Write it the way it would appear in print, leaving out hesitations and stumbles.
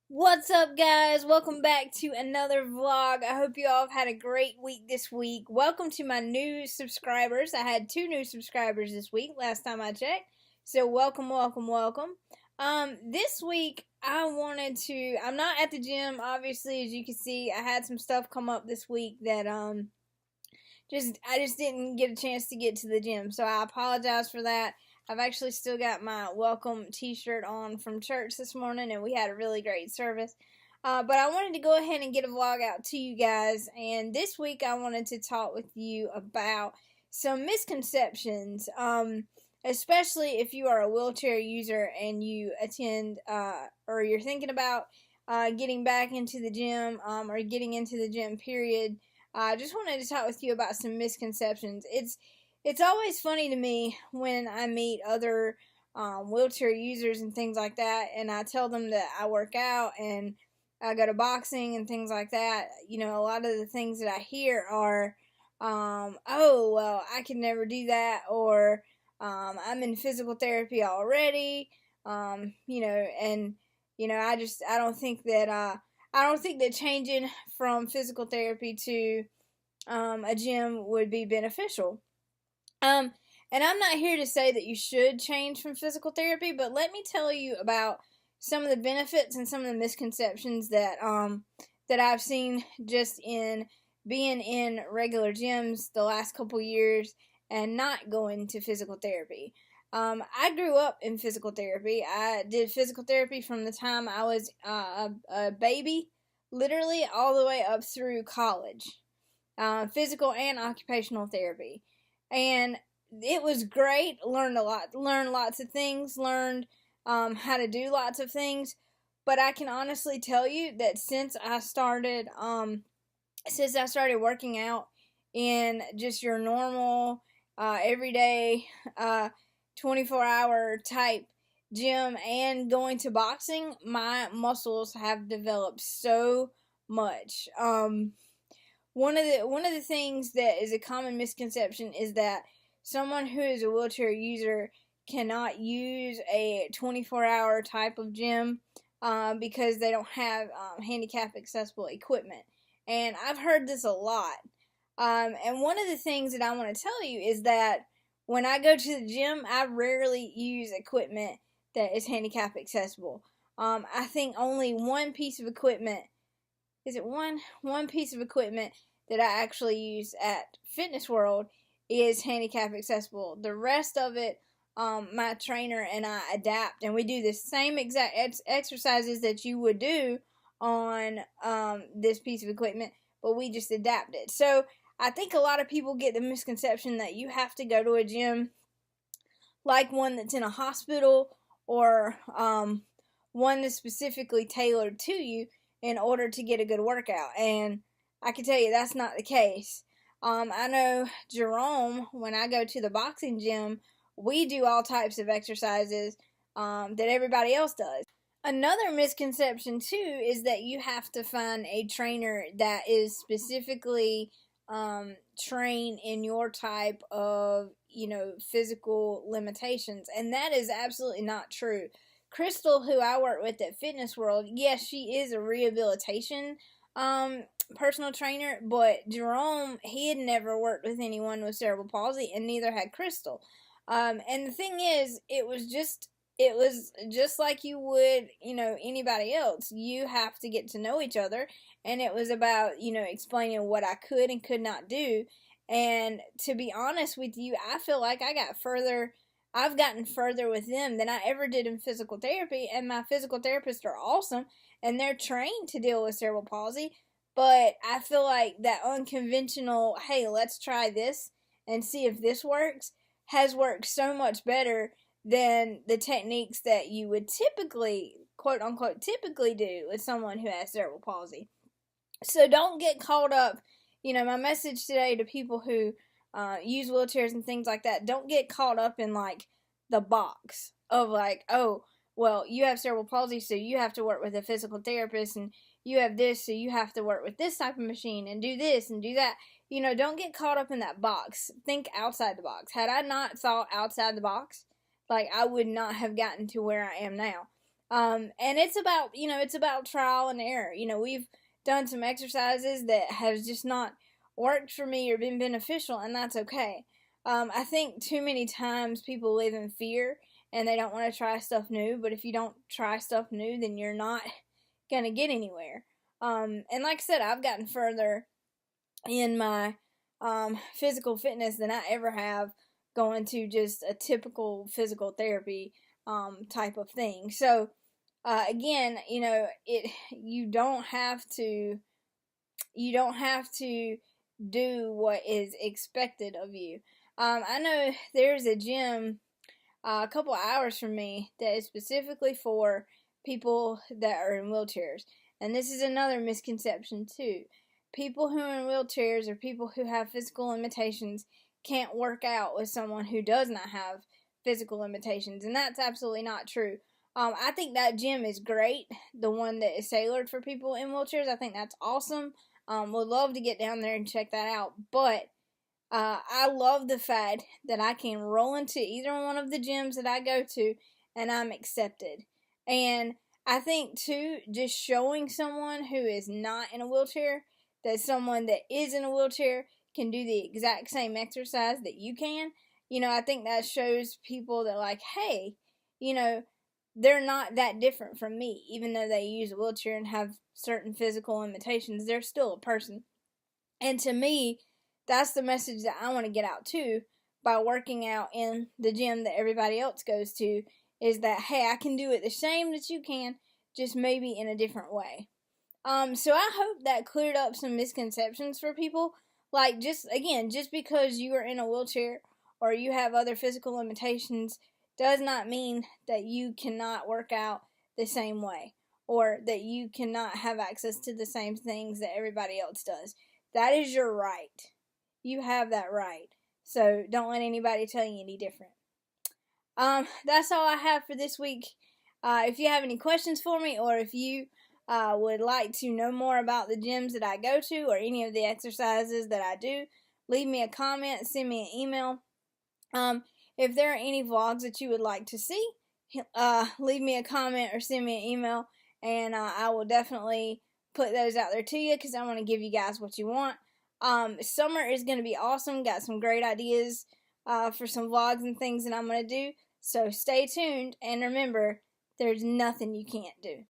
What's up, guys? Welcome back to another vlog. I hope you all have had a great week this week. Welcome to my new subscribers. I had 2 new subscribers this week, last time I checked. So welcome, welcome, welcome. This week I'm not at the gym, obviously, as you can see. I had some stuff come up this week that I just didn't get a chance to get to the gym. So I apologize for that. I've actually still got my welcome t-shirt on from church this morning, and we had a really great service. But I wanted to go ahead and get a vlog out to you guys, and this week I wanted to talk with you about some misconceptions, especially if you are a wheelchair user and you attend or you're thinking about getting back into the gym or getting into the gym, period. I just wanted to talk with you about some misconceptions. It's always funny to me when I meet other wheelchair users and things like that, and I tell them that I work out and I go to boxing and things like that. You know, a lot of the things that I hear are, oh, well, I can never do that, or I'm in physical therapy already, I don't think that, changing from physical therapy to a gym would be beneficial. Um, and I'm not here to say that you should change from physical therapy, but let me tell you about some of the benefits and some of the misconceptions that I've seen just in being in regular gyms the last couple years and not going to physical therapy. I grew up in physical therapy. I did physical therapy from the time I was a baby, literally all the way up through college. Physical and occupational therapy, and it was great. Learned lots of things, learned how to do lots of things. But I can honestly tell you that since I started working out in just your normal, everyday, 24-hour type gym and going to boxing, my muscles have developed so much. One of the things that is a common misconception is that someone who is a wheelchair user cannot use a 24-hour type of gym because they don't have handicap accessible equipment. And I've heard this a lot. And one of the things that I want to tell you is that when I go to the gym, I rarely use equipment that is handicap accessible. I think only one piece of equipment is it one piece of equipment that I actually use at Fitness World is handicap accessible. The rest of it, my trainer and I adapt, and we do the same exact exercises that you would do on this piece of equipment, but we just adapt it. So I think a lot of people get the misconception that you have to go to a gym like one that's in a hospital or one that's specifically tailored to you in order to get a good workout. And I can tell you that's not the case. I know Jerome, when I go to the boxing gym, we do all types of exercises that everybody else does. Another misconception, too, is that you have to find a trainer that is specifically trained in your type of, physical limitations. And that is absolutely not true. Crystal, who I work with at Fitness World, yes, she is a rehabilitation personal trainer, but Jerome, he had never worked with anyone with cerebral palsy, and neither had Crystal. And the thing is, it was just like you would, anybody else. You have to get to know each other, and it was about, explaining what I could and could not do. And to be honest with you, I feel like I've gotten further with them than I ever did in physical therapy, and my physical therapists are awesome, and they're trained to deal with cerebral palsy, but I feel like that unconventional, hey, let's try this and see if this works, has worked so much better than the techniques that you would typically, quote unquote, typically do with someone who has cerebral palsy. So don't get caught up. My message today to people who use wheelchairs and things like that, don't get caught up in like the box of like, oh, well, you have cerebral palsy, so you have to work with a physical therapist, and you have this, so you have to work with this type of machine and do this and do that. Don't get caught up in that box. Think outside the box. Had I not thought outside the box, like, I would not have gotten to where I am now. And it's about, it's about trial and error. We've done some exercises that have just not worked for me or been beneficial, and that's okay. I think too many times people live in fear and they don't want to try stuff new, but if you don't try stuff new, then you're not going to get anywhere. And like I said, I've gotten further in my physical fitness than I ever have going to just a typical physical therapy type of thing. So, again, you don't have to do what is expected of you. I know there's a gym a couple hours from me that is specifically for people that are in wheelchairs. And this is another misconception, too. People who are in wheelchairs or people who have physical limitations can't work out with someone who does not have physical limitations. And that's absolutely not true. I think that gym is great, the one that is tailored for people in wheelchairs. I think that's awesome. Would love to get down there and check that out. But I love the fact that I can roll into either one of the gyms that I go to and I'm accepted. And I think, too, just showing someone who is not in a wheelchair that someone that is in a wheelchair can do the exact same exercise that you can. I think that shows people that, like, hey, they're not that different from me. Even though they use a wheelchair and have certain physical limitations, they're still a person. And to me, that's the message that I want to get out too by working out in the gym that everybody else goes to, is that, hey, I can do it the same that you can, just maybe in a different way. So I hope that cleared up some misconceptions for people. Like, just because you are in a wheelchair or you have other physical limitations does not mean that you cannot work out the same way or that you cannot have access to the same things that everybody else does. That is your right. You have that right. So don't let anybody tell you any different. That's all I have for this week. If you have any questions for me, or if you would like to know more about the gyms that I go to or any of the exercises that I do, leave me a comment, send me an email. If there are any vlogs that you would like to see, leave me a comment or send me an email, and I will definitely put those out there to you because I want to give you guys what you want. Summer is going to be awesome. Got some great ideas for some vlogs and things that I'm going to do. So stay tuned, and remember, there's nothing you can't do.